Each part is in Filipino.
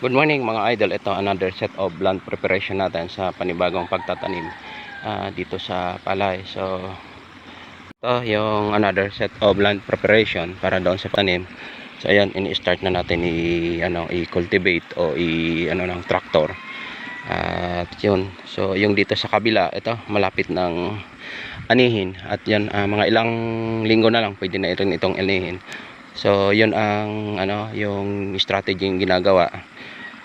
Good morning mga idol. Ito another set of land preparation natin sa panibagong pagtatanim dito sa palay. So ito yung another set of land preparation para doon sa tanim. So ayan, ini-start na natin i-cultivate o ng tractor. At yun. So yung dito sa kabila, ito malapit ng anihin at yan mga ilang linggo na lang pwede na itong anihin. So yun ang yung strategy yung ginagawa.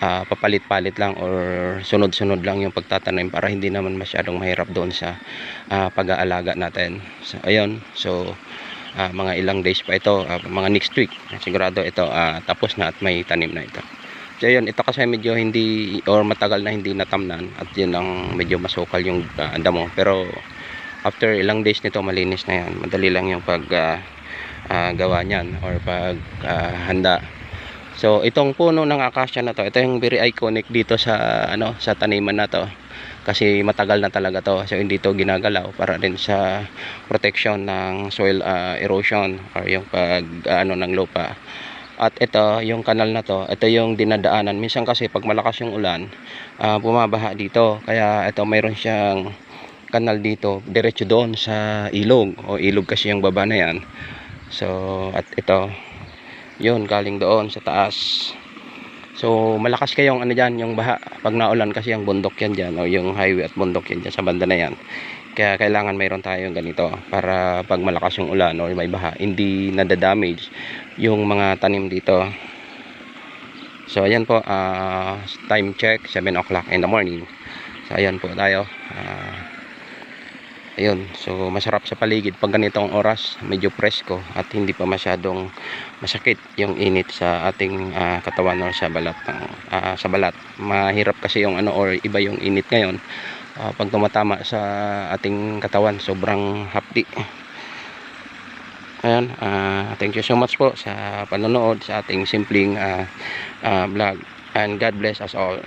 Papalit-palit lang or sunod-sunod lang yung pagtatanim para hindi naman masyadong mahirap doon sa pag-aalaga natin. So ayun, so mga ilang days pa ito, mga next week sigurado ito tapos na at may tanim na ito. So ayun, ito kasi medyo hindi or matagal na hindi natamnan at yun ang medyo masukal yung damo, pero after ilang days nito malinis na yan. Madali lang yung pag gawa niyan or pag handa. So itong puno ng acacia na to, ito yung very iconic dito sa sa taniman na to. Kasi matagal na talaga to. So hindi to ginagalaw para din sa protection ng soil erosion or yung pag ng lupa. At ito yung kanal na to, ito yung dinadaanan. Minsan kasi pag malakas yung ulan, bumabaha dito. Kaya ito mayroon siyang kanal dito, diretso doon sa ilog o ilog kasi yung baba na yan. So at ito yun galing doon sa taas. So malakas kayong dyan yung baha pag naulan kasi yung bundok yan dyan o yung highway at bundok yan dyan sa banda na yan. Kaya kailangan mayroon tayong ganito para pag malakas yung ulan o may baha hindi nadadamage yung mga tanim dito. So ayan po, time check 7 o'clock in the morning. So ayan po tayo, ayun, so masarap sa paligid pag ganitong oras, medyo presko at hindi pa masyadong masakit yung init sa ating katawan or sa balat sa balat. Mahirap kasi yung or iba yung init ngayon pag tumatama sa ating katawan, sobrang hapdi. Ayan, thank you so much po sa panonood sa ating simpleng vlog, and God bless us all.